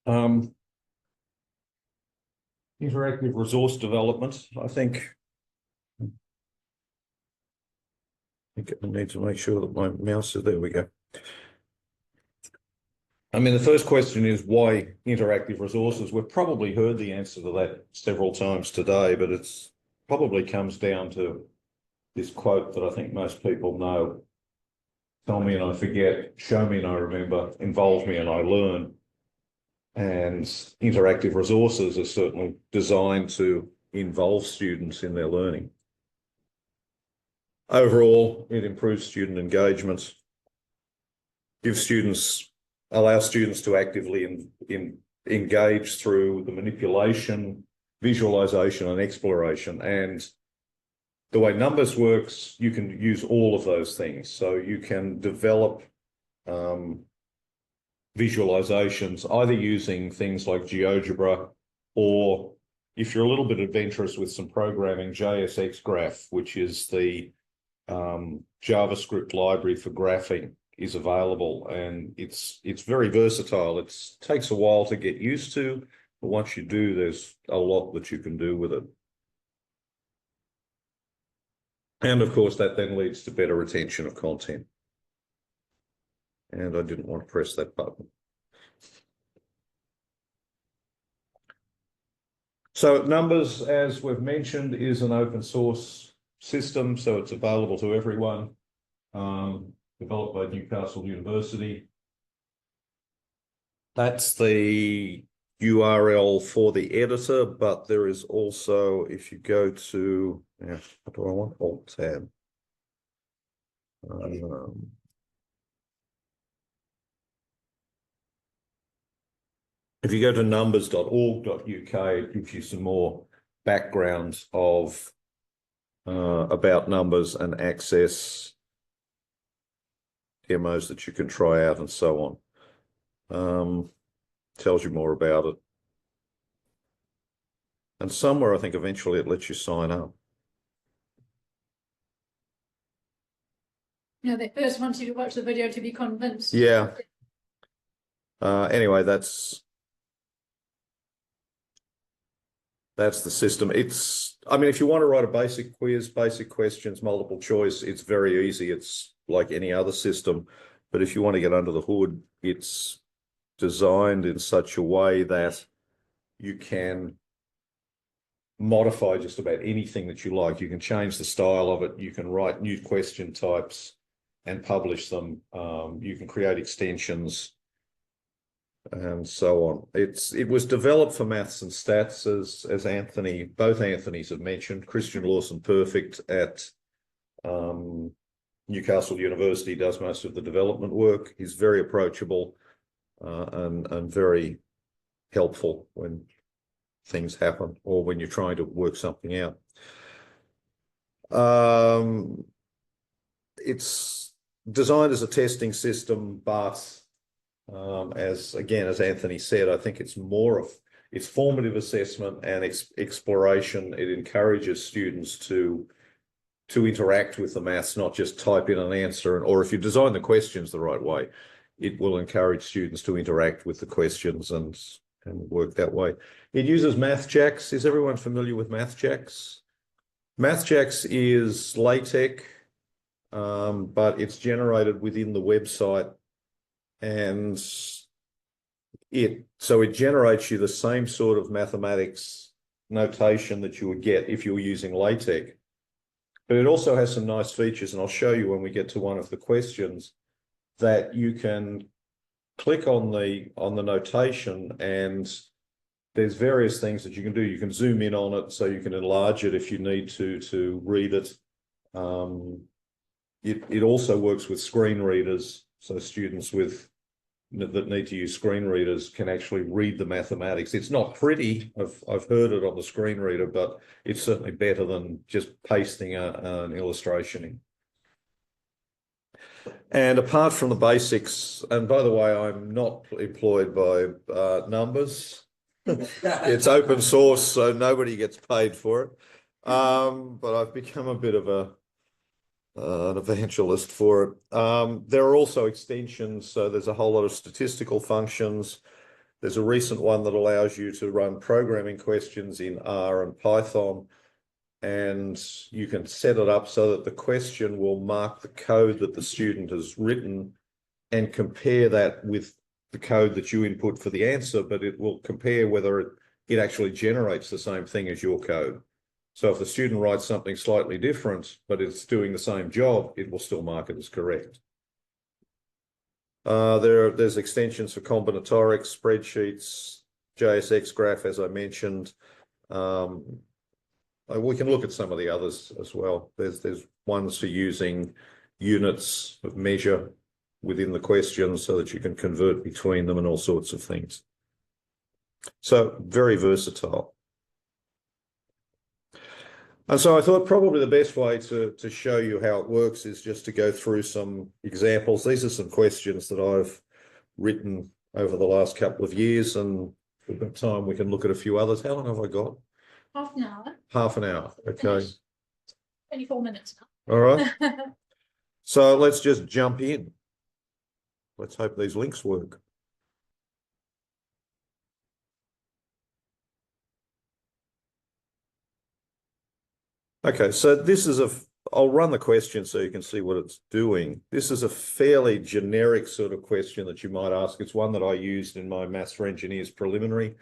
Interactive resource development. I think I need to make sure that my mouse is there. We go. I mean, the first question is why interactive resources? We've probably heard the answer to that several times today, but it's probably comes down to this quote that I think most people know. Tell me and I forget, show me and I remember, involve me and I learn. And interactive resources are certainly designed to involve students in their learning. Overall, it improves student engagement, allows students to actively engage through the manipulation, visualization, and exploration. And the way numbers works, you can use all of those things. So you can develop visualizations either using things like GeoGebra, or if you're a little bit adventurous with some programming, JSX Graph, which is the JavaScript library for graphing, is available, and it's very versatile. It takes a while to get used to, but once you do, there's a lot that you can do with it. And of course, that then leads to better retention of content. And I didn't want to press that button. So Numbers, as we've mentioned, is an open source system, so it's available to everyone. Developed by Newcastle University. That's the URL for the editor, but there is also, if you go to, what do I want? Alt-tab. If you go to numbers.org.uk, it gives you some more background of about Numbers and access demos that you can try out and so on. Tells you more about it. And somewhere, I think eventually it lets you sign up. Yeah, they first want you to watch the video to be convinced. Yeah. Anyway, that's the system. I mean, if you want to write a basic quiz, basic questions, multiple choice, it's very easy. It's like any other system. But if you want to get under the hood, it's designed in such a way that you can modify just about anything that you like. You can change the style of it. You can write new question types and publish them. You can create extensions and so on. It was developed for maths and stats, as both Anthonys have mentioned. Christian Lawson Perfect at Newcastle University does most of the development work. He's very approachable and very helpful when things happen or when you're trying to work something out. It's designed as a testing system, but as Anthony said, I think it's more of it's formative assessment and exploration. It encourages students to interact with the maths, not just type in an answer, or if you design the questions the right way, it will encourage students to interact with the questions and work that way. It uses MathJax. Is everyone familiar with MathJax? MathJax is LaTeX, but it's generated within the website, and it generates you the same sort of mathematics notation that you would get if you were using LaTeX. But it also has some nice features, and I'll show you when we get to one of the questions, that you can click on the notation, and there's various things that you can do. You can zoom in on it, so you can enlarge it if you need to read it. It also works with screen readers, so students that need to use screen readers can actually read the mathematics. It's not pretty. I've heard it on the screen reader, but it's certainly better than just pasting an illustration in. And apart from the basics, and by the way, I'm not employed by Numbers. It's open source, so nobody gets paid for it. But I've become a bit of an evangelist for it. There are also extensions, so there's a whole lot of statistical functions. There's a recent one that allows you to run programming questions in R and Python, and you can set it up so that the question will mark the code that the student has written and compare that with the code that you input for the answer, but it will compare whether it actually generates the same thing as your code. So if the student writes something slightly different, but it's doing the same job, it will still mark it as correct. There's extensions for combinatorics, spreadsheets, JSX graph, as I mentioned. We can look at some of the others as well. There's ones for using units of measure within the question so that you can convert between them and all sorts of things. So very versatile. And so I thought probably the best way to show you how it works is just to go through some examples. These are some questions that I've written over the last couple of years, and if we've got time, we can look at a few others. How long have I got? Half an hour. Half an hour. Okay. Finish. 24 minutes now. All right. So let's just jump in. Let's hope these links work. Okay, so this is I'll run the question so you can see what it's doing. This is a fairly generic sort of question that you might ask. It's one that I used in my Maths for Engineers preliminary,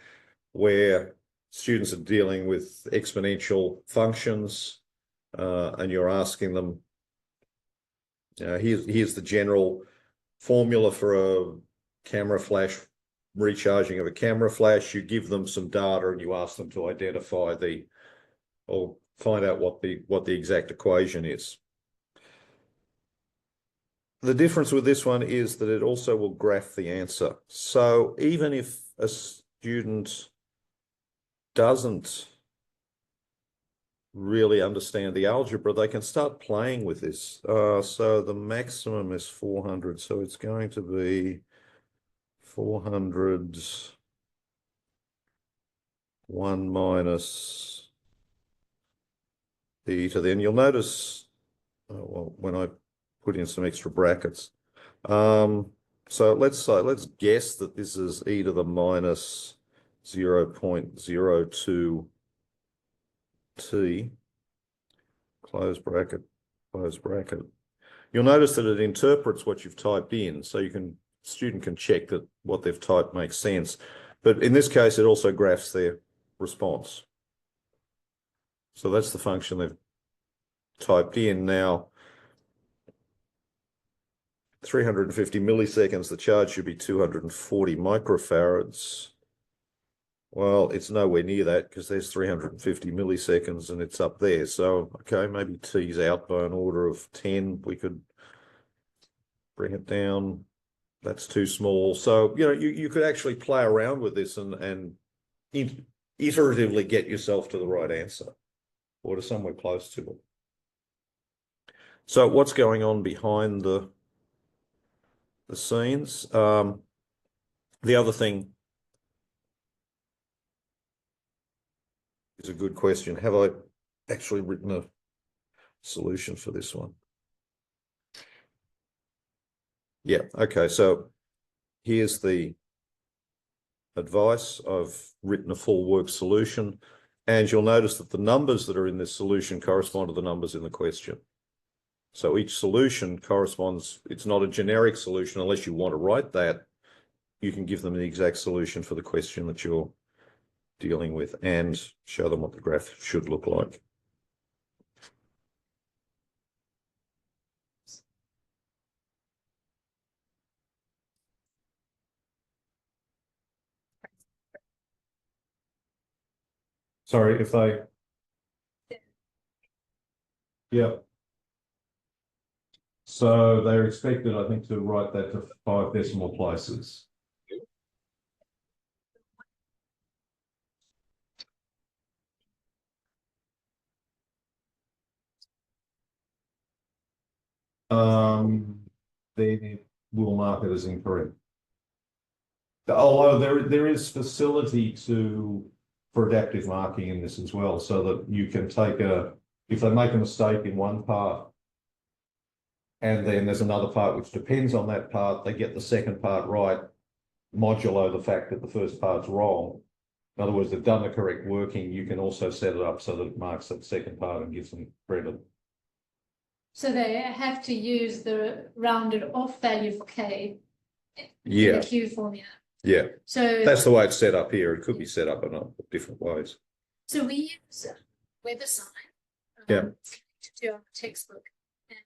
where students are dealing with exponential functions, and you're asking them, here's the general formula for a camera flash, recharging of a camera flash. You give them some data and you ask them to identify or find out what the exact equation is. The difference with this one is that it also will graph the answer. So even if a student doesn't really understand the algebra, they can start playing with this. So the maximum is 400. So it's going to be 400 1 minus e to the n. You'll notice, well, when I put in some extra brackets. So let's guess that this is e to the minus 0.02 t, close bracket, close bracket. You'll notice that it interprets what you've typed in, so student can check that what they've typed makes sense. But in this case, it also graphs their response. So that's the function they've typed in. Now, 350 milliseconds, the charge should be 240 microfarads. Well, it's nowhere near that because there's 350 milliseconds and it's up there. So, okay, maybe T's out by an order of 10. We could bring it down. That's too small. So, you could actually play around with this and iteratively get yourself to the right answer or to somewhere close to it. So what's going on behind the scenes? The other thing is a good question. Have I actually written a solution for this one? Yeah, okay, so here's the advice. I've written a full work solution, and you'll notice that the numbers that are in this solution correspond to the numbers in the question. So each solution corresponds, it's not a generic solution unless you want to write that. You can give them the exact solution for the question that you're dealing with and show them what the graph should look like. Sorry, if they... Yeah. So they're expected, I think, to write that to 5 decimal places. They will mark it as incorrect. Although there is facility for adaptive marking in this as well, so that you can take if they make a mistake in one part, and then there's another part which depends on that part, they get the second part right, modulo the fact that the first part's wrong. In other words, they've done the correct working. You can also set it up so that it marks that second part and gives them credit. So they have to use the rounded off value for K in Yeah. the Q formula. Yeah. So That's the way it's set up here. It could be set up in different ways. So we use WeatherSign Yeah. to do our textbook. And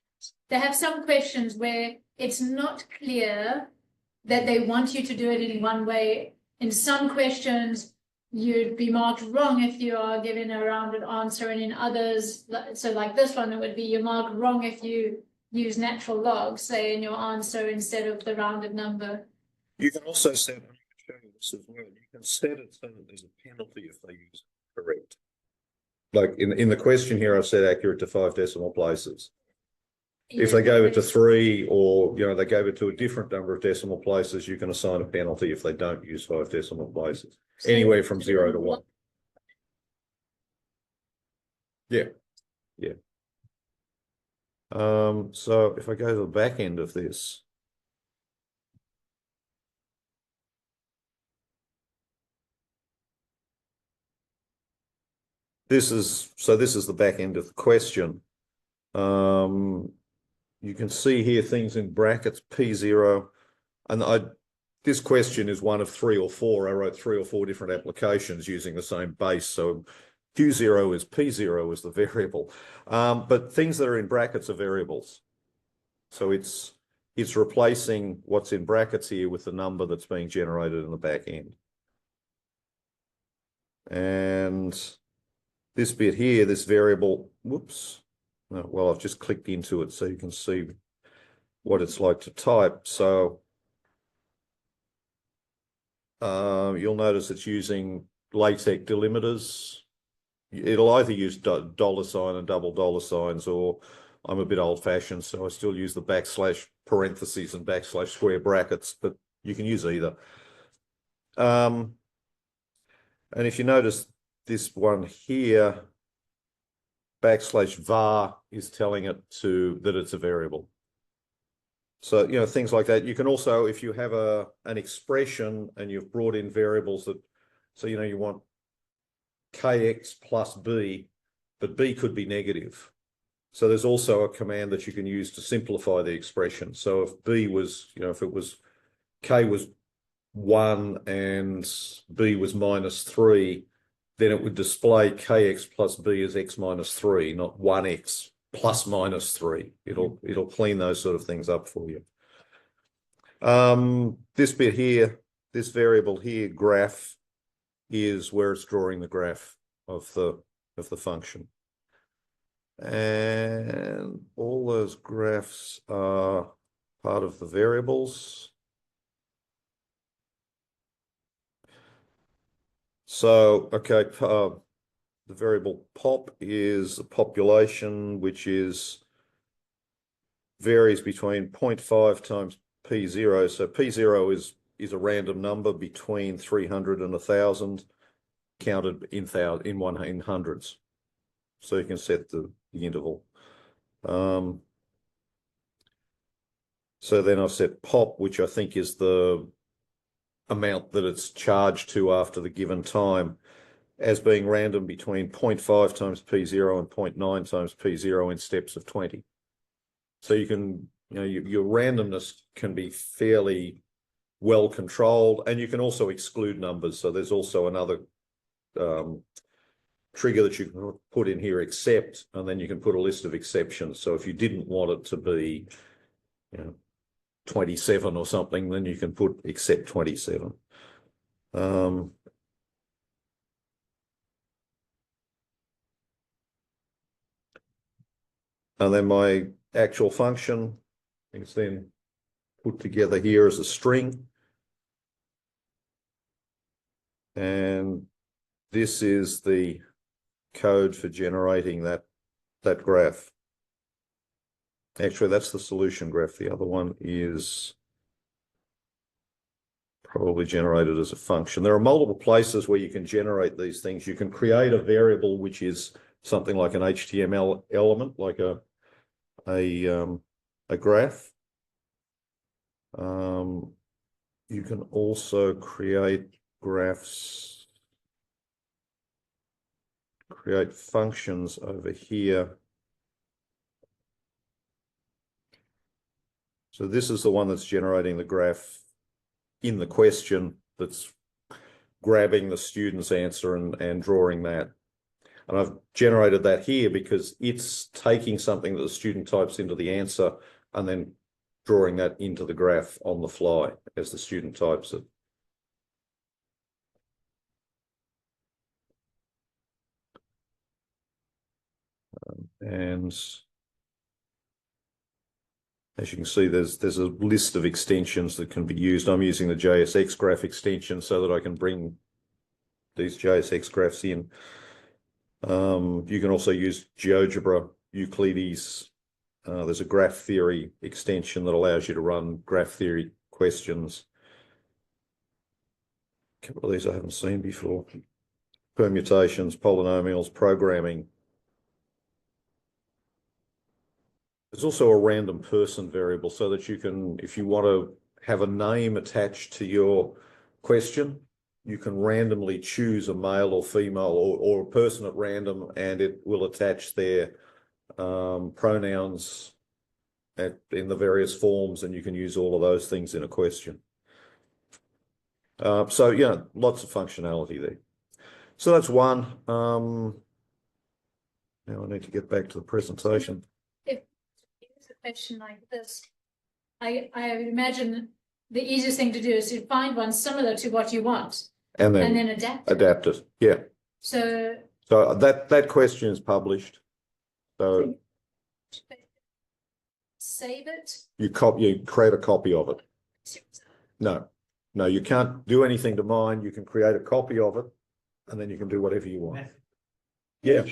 they have some questions where it's not clear that they want you to do it in one way. In some questions, you'd be marked wrong if you are given a rounded answer, and in others, so like this one, it would be you're marked wrong if you use natural logs, say, in your answer instead of the rounded number. You can also set, I'm going to show you this as well. You can set it so that there's a penalty if they use it correct. Like in the question here, I've said accurate to 5 decimal places. If they gave it to 3, or they gave it to a different number of decimal places, you can assign a penalty if they don't use 5 decimal places. So anywhere from 0 to 1. Yeah. Yeah. So if I go to the back end of this, this is the back end of the question. You can see here things in brackets, P0, and this question is one of 3 or 4. I wrote 3 or 4 different applications using the same base. So Q0 is P0 is the variable, but things that are in brackets are variables. So it's replacing what's in brackets here with the number that's being generated in the back end. And this bit here, this variable, whoops. Well, I've just clicked into it so you can see what it's like to type. So you'll notice it's using LaTeX delimiters. It'll either use dollar sign and double dollar signs, or I'm a bit old fashioned, so I still use the backslash parentheses and backslash square brackets, but you can use either. And if you notice this one here, backslash var is telling it that it's a variable. So, things like that. You can also, if you have an expression and you've brought in variables that, so, you want kx plus b, but b could be negative. So there's also a command that you can use to simplify the expression. So if b was, if it was, k was 1 and b was -3, then it would display kx plus b as x minus 3, not 1x plus -3. It'll clean those sort of things up for you. This bit here, this variable here, graph, is where it's drawing the graph of the function. And all those graphs are part of the variables. So, okay, the variable pop is a population, which varies between 0.5 times P0. So P0 is a random number between 300 and 1,000, counted in hundreds. So you can set the interval. So then I've set pop, which I think is the amount that it's charged to after the given time, as being random between 0.5 times P0 and 0.9 times P0 in steps of 20. So you can, your randomness can be fairly well controlled, and you can also exclude numbers. So there's also another trigger that you can put in here, except, and then you can put a list of exceptions. So if you didn't want it to be, 27 or something, then you can put except 27. And then my actual function is then put together here as a string. And this is the code for generating that graph. Actually, that's the solution graph. The other one is probably generated as a function. There are multiple places where you can generate these things. You can create a variable which is something like an HTML element, like a graph. you can also create graphs, create functions over here. So this is the one that's generating the graph in the question, that's grabbing the student's answer and drawing that. And I've generated that here because it's taking something that the student types into the answer and then drawing that into the graph on the fly as the student types it. And as you can see, there's a list of extensions that can be used. I'm using the JSX graph extension so that I can bring these JSX graphs in. You can also use GeoGebra, Euclides. There's a graph theory extension that allows you to run graph theory questions. A couple of these I haven't seen before. Permutations, polynomials, programming. There's also a random person variable so that you can, if you want to have a name attached to your question, you can randomly choose a male or female or a person at random, and it will attach their pronouns in the various forms, and you can use all of those things in a question. So, yeah, lots of functionality there. So that's one. Now I need to get back to the presentation. If it's a question like this, I imagine the easiest thing to do is to find one similar to what you want And and then then adapt it. Yeah. So that question is published. So save it. you create a copy of it. No, you can't do anything to mine. You can create a copy of it, and then you can do whatever you want. Yeah.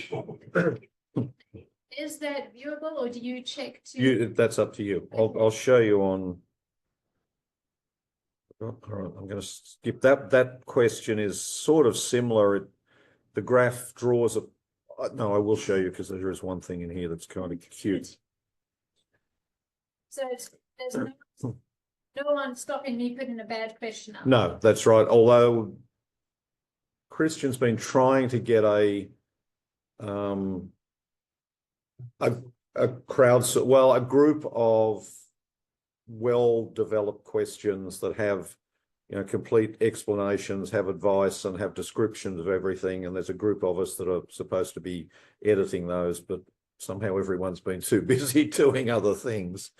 Is that viewable, or do you check to? That's up to you. I'll show you on. All right, I'm going to skip that. That question is sort of similar. The graph draws a. No, I will show you because there is one thing in here that's kind of cute. So there's no one stopping me putting a bad question up. No, that's right. Although Christian's been trying to get a group of well-developed questions that have, complete explanations, have advice, and have descriptions of everything. And there's a group of us that are supposed to be editing those, but somehow everyone's been too busy doing other things.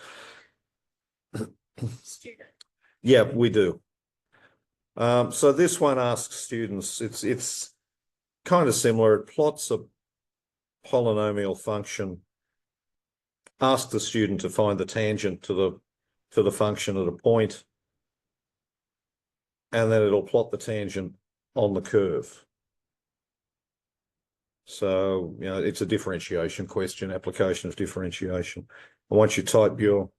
Yeah, we do. So this one asks students, it's kind of similar. It plots a polynomial function, asks the student to find the tangent to the function at a point, and then it'll plot the tangent on the curve. So, it's a differentiation question, application of differentiation. And once you type your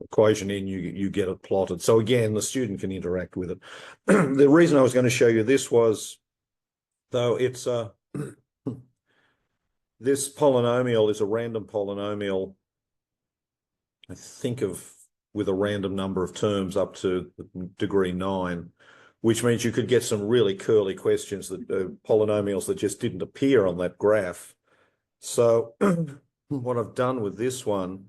equation in, you get it plotted. So again, the student can interact with it. The reason I was going to show you this was, though, it's this polynomial is a random polynomial, I think with a random number of terms up to degree 9, which means you could get some really curly questions, that polynomials that just didn't appear on that graph. So what I've done with this one,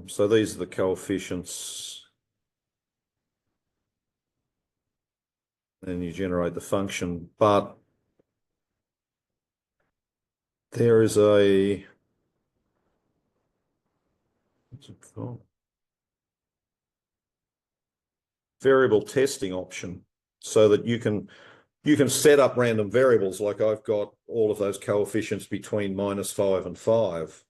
so these are the coefficients, and you generate the function, but there is a, what's it called? Variable testing option, so that you can set up random variables. Like I've got all of those coefficients between -5 and 5.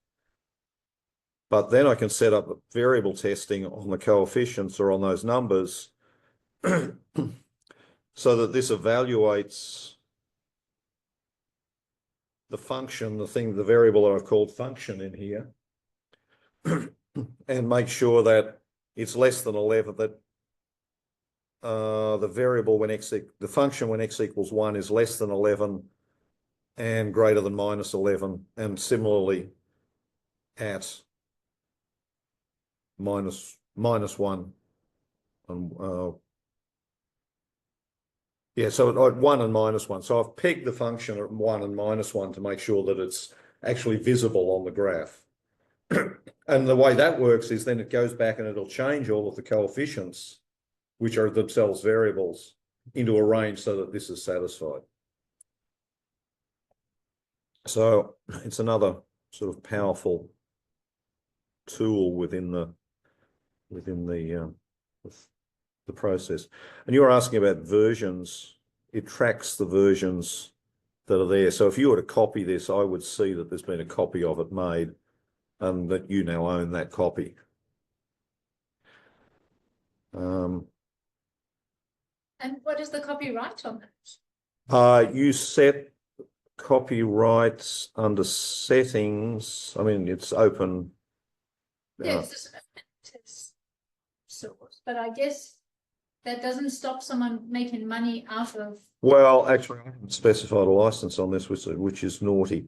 But then I can set up variable testing on the coefficients or on those numbers so that this evaluates the function, the variable that I've called function in here, and make sure that it's less than 11, the variable when the function when x equals 1 is less than 11 and greater than minus 11, and similarly at minus 1 and yeah, so at 1 and minus 1. So I've pegged the function at 1 and minus 1 to make sure that it's actually visible on the graph. And the way that works is then it goes back and it'll change all of the coefficients, which are themselves variables, into a range so that this is satisfied. So it's another sort of powerful tool within the process. And you were asking about versions. It tracks the versions that are there. So if you were to copy this, I would see that there's been a copy of it made and that you now own that copy. And what is the copyright on it? You set copyrights under settings. I mean, it's open. Yes, it's source, but I guess that doesn't stop someone making money out of. Well, actually, I haven't specified a license on this, which is naughty.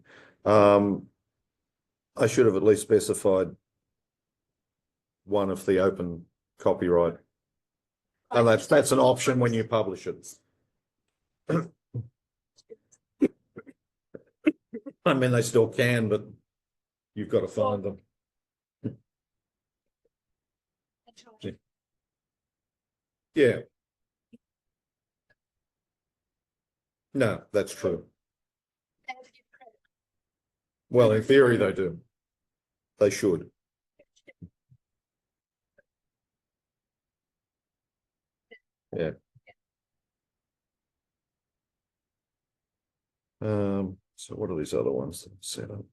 I should have at least specified one of the open copyright. And that's an option when you publish it. I mean, they still can, but you've got to find them. Yeah. No, that's true. Well, in theory, they do. They should. Yeah. So what are these other ones that are set up?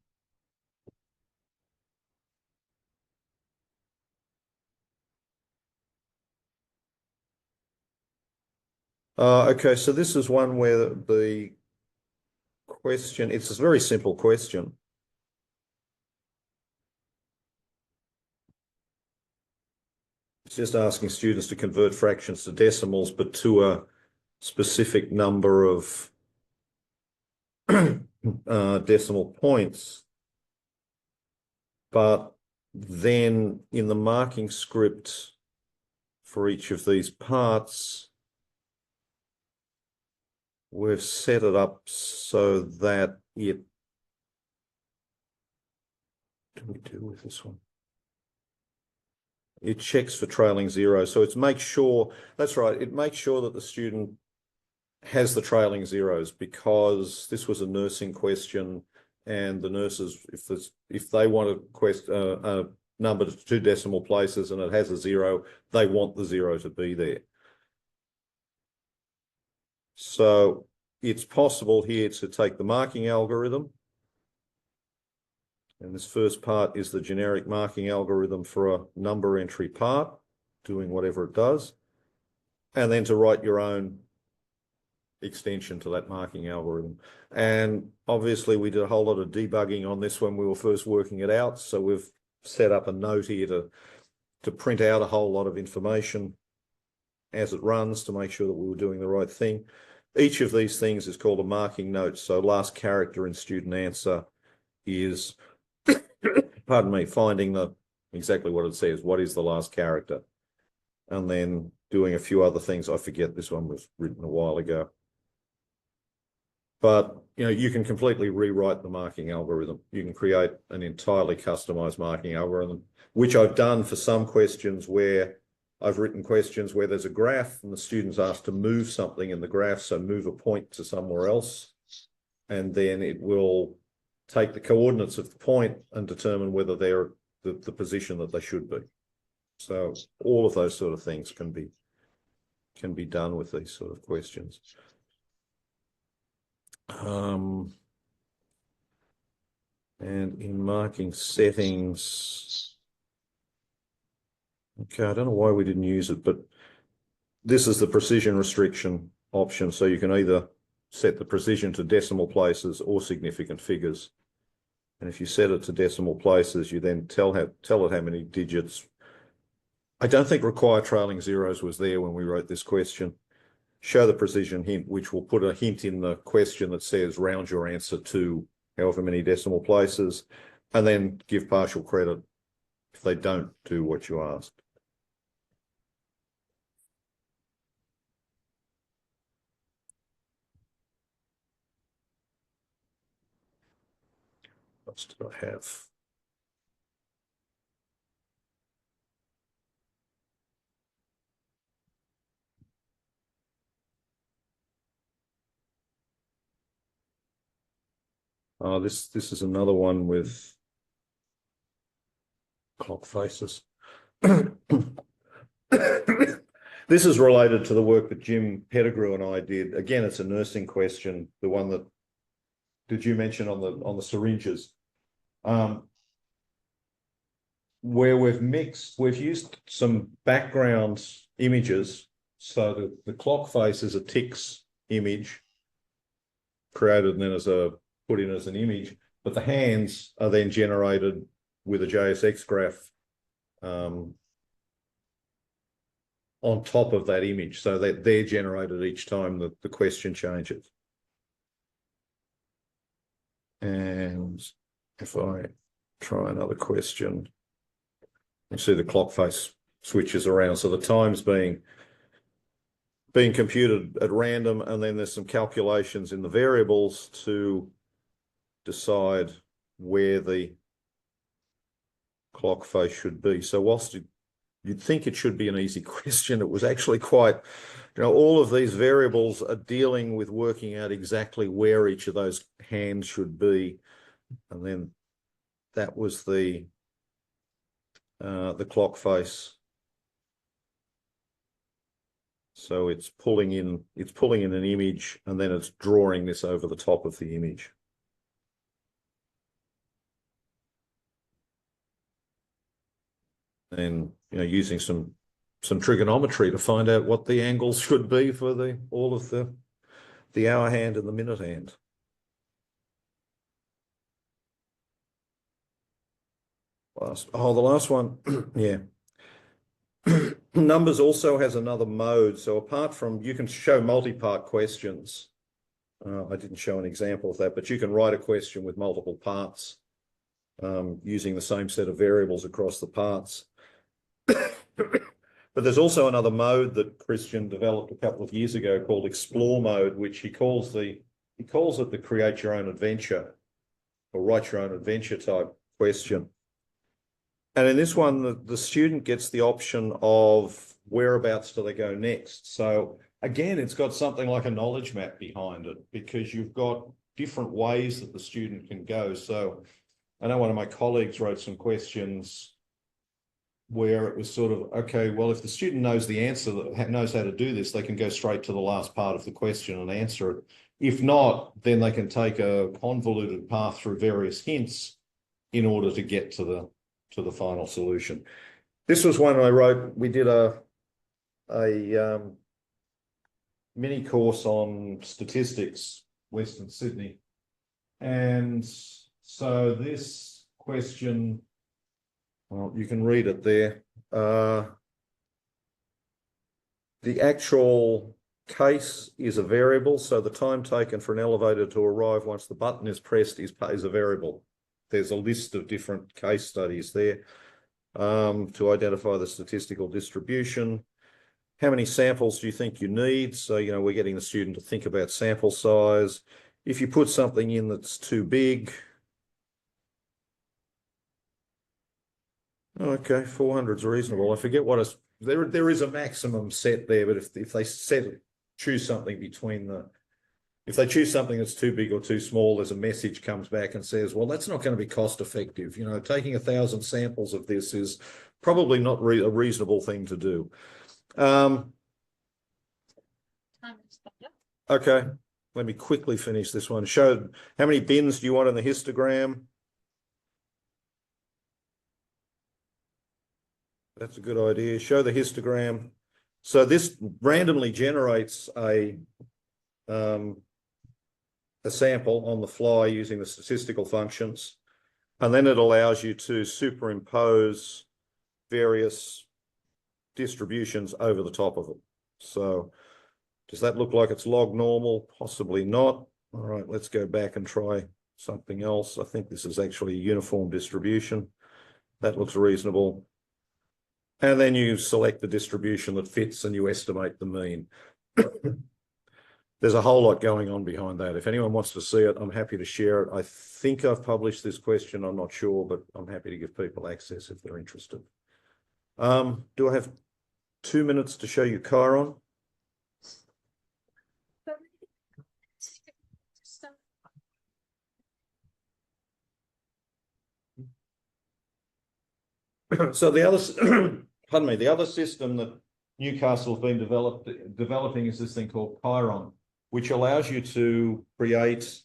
Okay, so this is one where the question, it's a very simple question. It's just asking students to convert fractions to decimals, but to a specific number of decimal points. But then in the marking script for each of these parts, we've set it up so that it, what do we do with this one? It checks for trailing zero. So it's make sure, that's right, it makes sure that the student has the trailing zeros, because this was a nursing question, and the nurses, if they want a number to 2 decimal places and it has a 0, they want the 0 to be there. So it's possible here to take the marking algorithm, and this first part is the generic marking algorithm for a number entry part, doing whatever it does, and then to write your own extension to that marking algorithm. And obviously we did a whole lot of debugging on this when we were first working it out. So we've set up a note here to print out a whole lot of information as it runs to make sure that we were doing the right thing. Each of these things is called a marking note. So last character in student answer is, pardon me, finding exactly what it says. What is the last character? And then doing a few other things. I forget, this one was written a while ago. But, you know, you can completely rewrite the marking algorithm. You can create an entirely customized marking algorithm, which I've done for some questions where I've written questions where there's a graph and the student's asked to move something in the graph. So move a point to somewhere else, and then it will take the coordinates of the point and determine whether they're the position that they should be. So all of those sort of things can be done with these sort of questions. And in marking settings, okay, I don't know why we didn't use it, but this is the precision restriction option. So you can either set the precision to decimal places or significant figures. And if you set it to decimal places, you then tell it how many digits I don't think require trailing zeros was there when we wrote this question. Show the precision hint, which will put a hint in the question that says round your answer to however many decimal places, and then give partial credit if they don't do what you asked. What else did I have? This is another one with clock faces. This is related to the work that Jim Pettigrew and I did. Again, it's a nursing question. The one that did you mention on the syringes, where we've used some background images. So the clock face is a TIX image created and then put in as an image, but the hands are then generated with a JSX graph on top of that image, so that they're generated each time the question changes. And if I try another question, you see the clock face switches around, so the time's being computed at random, and then there's some calculations in the variables to decide where the clock face should be. So whilst you'd think it should be an easy question, it was actually quite, all of these variables are dealing with working out exactly where each of those hands should be. And then that was the clock face. So it's pulling in an image, and then it's drawing this over the top of the image. And using some trigonometry to find out what the angles should be for all of the hour hand and the minute hand. The last one, yeah. Numbers also has another mode. So apart from, you can show multi-part questions. I didn't show an example of that, but you can write a question with multiple parts using the same set of variables across the parts. But there's also another mode that Christian developed a couple of years ago called Explore mode, which he calls it the create your own adventure or write your own adventure type question. And in this one, the student gets the option of whereabouts do they go next. So again, it's got something like a knowledge map behind it, because you've got different ways that the student can go. So I know one of my colleagues wrote some questions where it was sort of, okay, well, if the student knows the answer, knows how to do this, they can go straight to the last part of the question and answer it. If not, then they can take a convoluted path through various hints in order to get to the final solution. This was one I wrote. We did a mini course on statistics, Western Sydney. And so this question, well, you can read it there. The actual case is a variable. So the time taken for an elevator to arrive once the button is pressed is a variable. There's a list of different case studies there to identify the statistical distribution. How many samples do you think you need? So, we're getting the student to think about sample size. If you put something in that's too big, okay, 400 is reasonable. I forget what there is a maximum set there, but if they choose something if they choose something that's too big or too small, there's a message comes back and says, well, that's not going to be cost effective. Taking 1,000 samples of this is probably not a reasonable thing to do. Okay, let me quickly finish this one. Show how many bins do you want in the histogram? That's a good idea. Show the histogram. So this randomly generates a sample on the fly using the statistical functions, and then it allows you to superimpose various distributions over the top of it. So does that look like it's log normal? Possibly not. All right, let's go back and try something else. I think this is actually a uniform distribution. That looks reasonable. And then you select the distribution that fits and you estimate the mean. There's a whole lot going on behind that. If anyone wants to see it, I'm happy to share it. I think I've published this question. I'm not sure, but I'm happy to give people access if they're interested. Do I have 2 minutes to show you Chiron? So the other, pardon me, the other system that Newcastle's been developing is this thing called Chiron, which allows you to create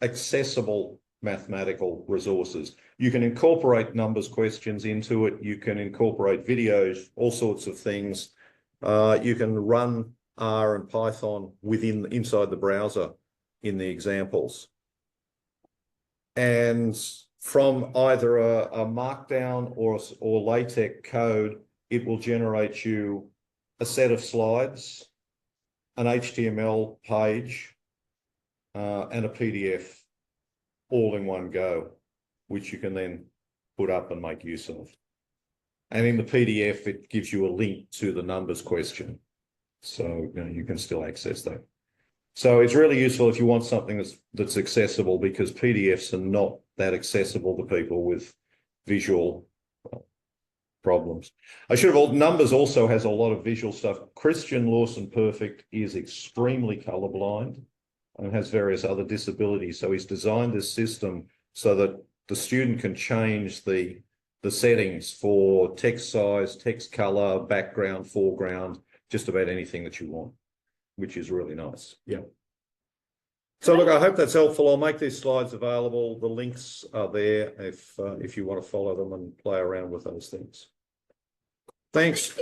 accessible mathematical resources. You can incorporate numbers questions into it. You can incorporate videos, all sorts of things. You can run R and Python inside the browser in the examples. And from either a markdown or LaTeX code, it will generate you a set of slides, an HTML page, and a PDF all in one go, which you can then put up and make use of. And in the PDF, it gives you a link to the numbers question. So you can still access that. So it's really useful if you want something that's accessible, because PDFs are not that accessible to people with visual problems. I should have, numbers also has a lot of visual stuff. Christian Lawson Perfect is extremely colorblind and has various other disabilities. So he's designed this system so that the student can change the settings for text size, text color, background, foreground, just about anything that you want, which is really nice. Yeah. So look, I hope that's helpful. I'll make these slides available. The links are there if you want to follow them and play around with those things. Thanks.